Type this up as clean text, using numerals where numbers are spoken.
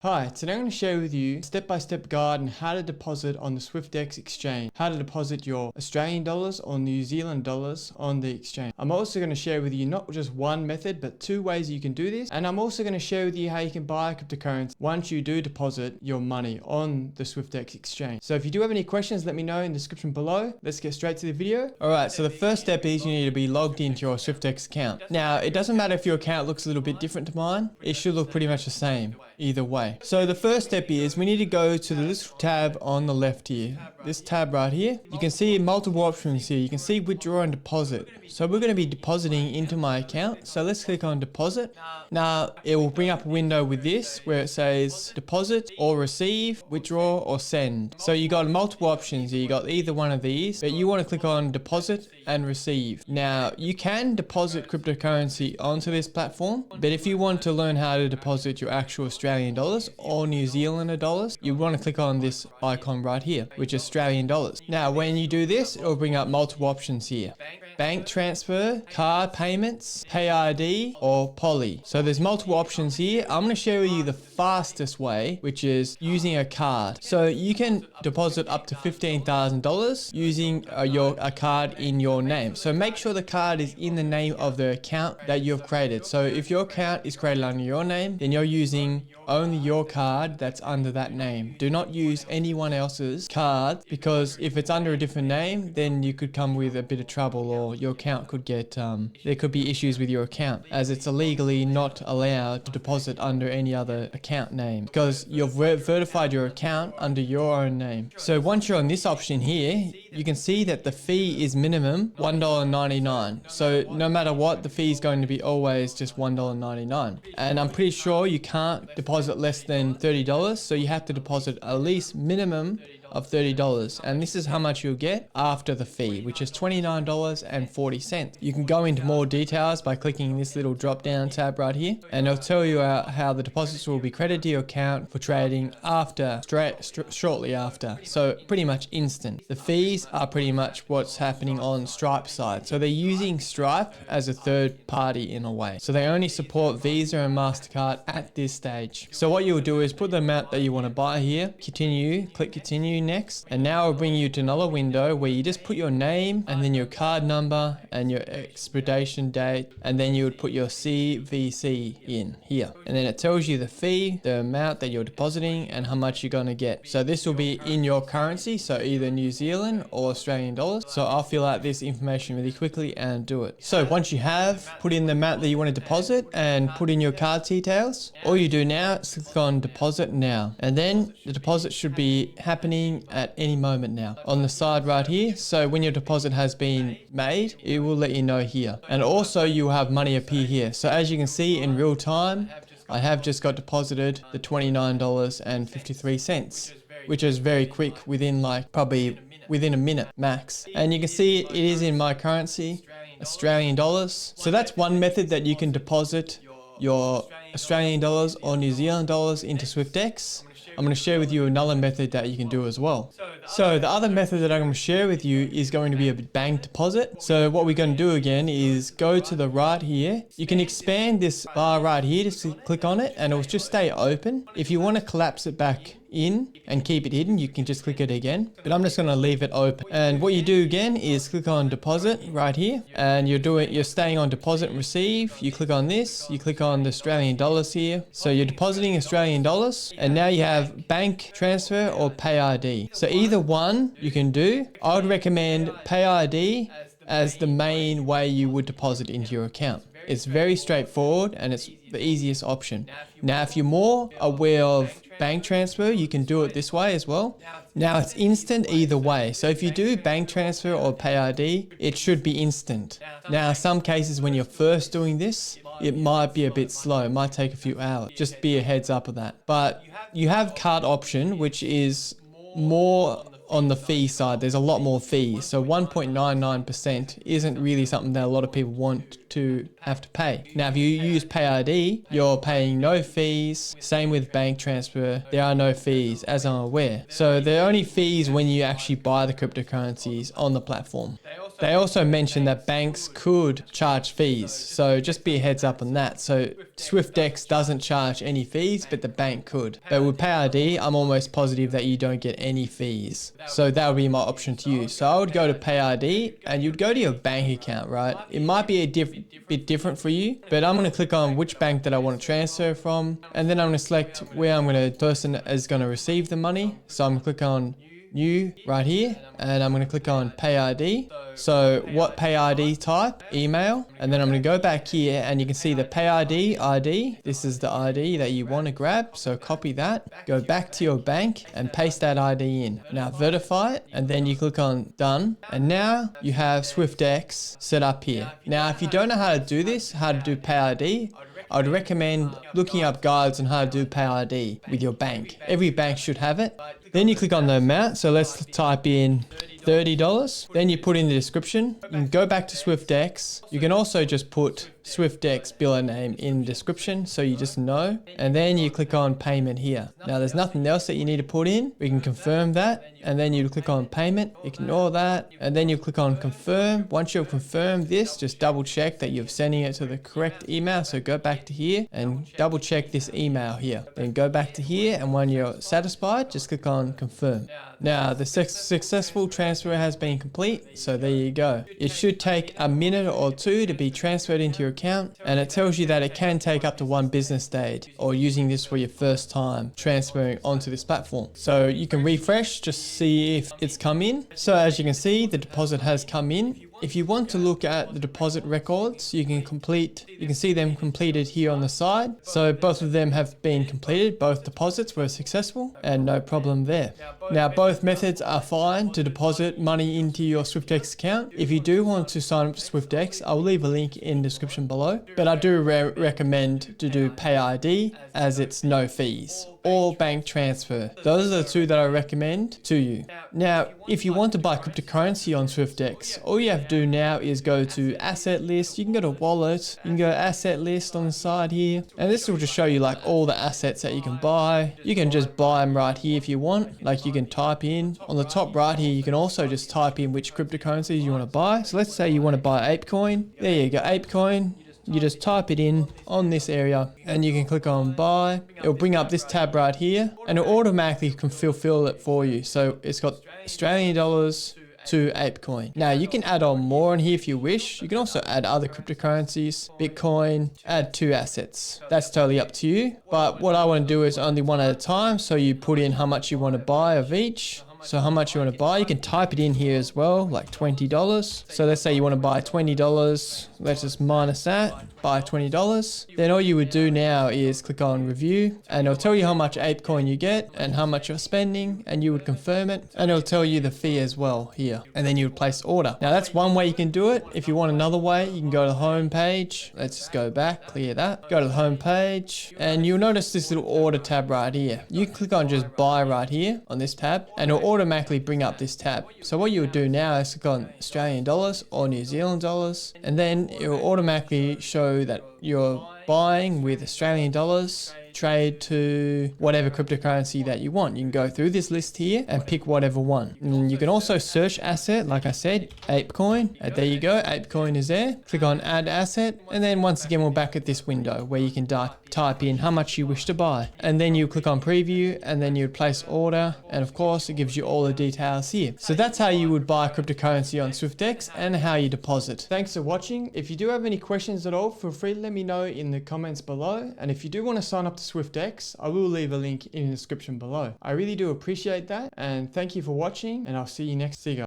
Hi, today I'm going to share with you a step-by-step guide on how to deposit on the Swyftx exchange, how to deposit your Australian dollars or New Zealand dollars on the exchange. I'm also going to share with you not just one method, but two ways you can do this. And I'm also going to share with you how you can buy cryptocurrency once you do deposit your money on the Swyftx exchange. So if you do have any questions, let me know in the description below. Let's get straight to the video. Alright, so the first step is you need to be logged into your Swyftx account. Now, it doesn't matter if your account looks a little bit different to mine. It should look pretty much the same either way. So the first step is we need to go to the little tab on the left here. This tab right here. You can see multiple options here. You can see withdraw and deposit. So we're going to be depositing into my account. So let's click on deposit. Now it will bring up a window with this where it says deposit or receive, withdraw or send. So you got multiple options here. You got either one of these, but you want to click on deposit and receive. Now you can deposit cryptocurrency onto this platform, but if you want to learn how to deposit your actual Australian dollars or New Zealand dollars, you want to click on this icon right here, which is Australian dollars. Now when you do this, it will bring up multiple options here. Bank transfer, card payments, pay ID, or poly. So there's multiple options here. I'm going to share with you the fastest way, which is using a card. So you can deposit up to $15,000 using a card in your name. So make sure the card is in the name of the account that you've created. So if your account is created under your name, then you're using only your card that's under that name. Do not use anyone else's card, because if it's under a different name, then you could come with a bit of trouble, or your account could get, there could be issues with your account, as it's illegally not allowed to deposit under any other account name, because you've verified your account under your own name. So once you're on this option here, you can see that the fee is minimum $1.99. So no matter what, the fee is going to be always just $1.99. And I'm pretty sure you can't deposit less than $30. So you have to deposit at least minimum of $30, and this is how much you'll get after the fee, which is $29.40. You can go into more details by clicking this little drop down tab right here, and it'll tell you how the deposits will be credited to your account for trading after, shortly after. So pretty much instant. The fees are pretty much what's happening on Stripe's side. So they're using Stripe as a third party in a way. So they only support Visa and MasterCard at this stage. So what you'll do is put the amount that you want to buy here, continue, click continue next, and now I'll bring you to another window where you just put your name and then your card number and your expiration date, and then you would put your CVC in here, and then it tells you the fee, the amount that you're depositing, and how much you're going to get. So this will be in your currency, so either New Zealand or Australian dollars. So I'll fill out this information really quickly and do it. So once you have put in the amount that you want to deposit and put in your card details, all you do now is click on deposit now, and then the deposit should be happening at any moment now on the side right here. So when your deposit has been made, it will let you know here, and also you will have money appear here. So as you can see in real time, I have just got deposited the $29.53, which is very quick, within probably within a minute max. And you can see it is in my currency, Australian dollars. So that's one method that you can deposit your Australian dollars or New Zealand dollars into Swyftx. I'm going to share with you another method that you can do as well. So the other method that I'm going to share with you is going to be a bank deposit. So what we're going to do again is go to the right here. You can expand this bar right here, just click on it, and it will just stay open. If you want to collapse it back in and keep it hidden, you can just click it again, but I'm just going to leave it open. And what you do again is click on deposit right here, and you're staying on deposit and receive. You click on this, you click on the Australian dollars here, so you're depositing Australian dollars, and now you have bank transfer or pay ID. So either one you can do. I would recommend pay ID as the main way you would deposit into your account. It's very straightforward and it's the easiest option. Now if you're more aware of bank transfer, you can do it this way as well. Now it's instant either way. So if you do bank transfer or pay ID, it should be instant. Now some cases when you're first doing this, it might be a bit slow. It might take a few hours. Just be a heads up of that. But you have card option, which is more on the fee side. There's a lot more fees. So 1.99% isn't really something that a lot of people want to have to pay. Now, if you use Pay ID, you're paying no fees. Same with bank transfer. There are no fees, as I'm aware. So there are only fees when you actually buy the cryptocurrencies on the platform. They also mentioned that banks could charge fees, so just be a heads up on that. So Swyftx doesn't charge any fees, but the bank could. But with PayID, I'm almost positive that you don't get any fees. So that would be my option to use. So I would go to PayID and you'd go to your bank account, right? It might be a bit different for you, but I'm going to click on which bank that I want to transfer from, and then I'm going to select where person is going to receive the money. So I'm going to click on new right here, and I'm going to click on pay ID. So what pay ID type? Email. And then I'm going to go back here and you can see the pay ID. This is the ID that you want to grab. So copy that, go back to your bank and paste that ID in. Now verify it, and then you click on done. And now you have Swyftx set up here. Now, if you don't know how to do this, how to do pay ID, I would recommend looking up guides on how to do pay ID with your bank. Every bank should have it. Then you click on the amount. So let's type in $30. Then you put in the description. You can go back to Swyftx. You can also just put Swyftx biller name in the description so you just know. And then you click on payment here. Now there's nothing else that you need to put in. We can confirm that. And then you click on payment. Ignore that. And then you click on confirm. Once you've confirmed this, just double check that you're sending it to the correct email. So go back to here and double check this email here. Then go back to here, and when you're satisfied, just click on confirm. Now the successful transfer has been complete, so there you go. It should take a minute or two to be transferred into your account, and it tells you that it can take up to 1 business day, or using this for your first time transferring onto this platform. So you can refresh just to see if it's come in. So as you can see, the deposit has come in. If you want to look at the deposit records, you can see them completed here on the side. So both of them have been completed. Both deposits were successful and no problem there. Now both methods are fine to deposit money into your Swyftx account. If you do want to sign up to Swyftx, I'll leave a link in the description below. But I do recommend to do PayID, as it's no fees, or bank transfer. Those are the two that I recommend to you. Now, if you want to buy cryptocurrency on Swyftx, all you have to do now is go to asset list. You can go to wallet, you can go asset list on the side here, and this will just show you like all the assets that you can buy. You can just buy them right here if you want. Like you can type in on the top right here, you can also just type in which cryptocurrencies you want to buy. So let's say you want to buy ApeCoin. There you go, ApeCoin. You just type it in on this area and you can click on buy. It'll bring up this tab right here and it'll automatically fulfill it for you. So it's got Australian dollars to ApeCoin. Now you can add on more on here if you wish. You can also add other cryptocurrencies, Bitcoin, add 2 assets. That's totally up to you. But what I want to do is only one at a time. So you put in how much you want to buy of each. So how much you want to buy, you can type it in here as well, like $20. So let's say you want to buy $20. Let's just minus that, buy $20. Then all you would do now is click on review and it'll tell you how much ApeCoin you get and how much you're spending, and you would confirm it, and it'll tell you the fee as well here. And then you would place order. Now that's one way you can do it. If you want another way, you can go to the home page. Let's just go back, clear that. Go to the home page and you'll notice this little order tab right here. You click on just buy right here on this tab and it'll automatically bring up this tab. So what you would do now is click on Australian dollars or New Zealand dollars, and then it will automatically show that you're buying with Australian dollars, trade to whatever cryptocurrency that you want. You can go through this list here and pick whatever one. And you can also search asset, like I said, ApeCoin. And there you go, ApeCoin is there. Click on add asset, and then once again we're back at this window where you can type in how much you wish to buy, and then you click on preview and then you would place order, and of course it gives you all the details here. So that's how you would buy cryptocurrency on Swyftx and how you deposit. Thanks for watching. If you do have any questions at all, feel free to let me know in the comments below, and if you do want to sign up to Swyftx, I will leave a link in the description below. I really do appreciate that, and thank you for watching, and I'll see you next. See you guys.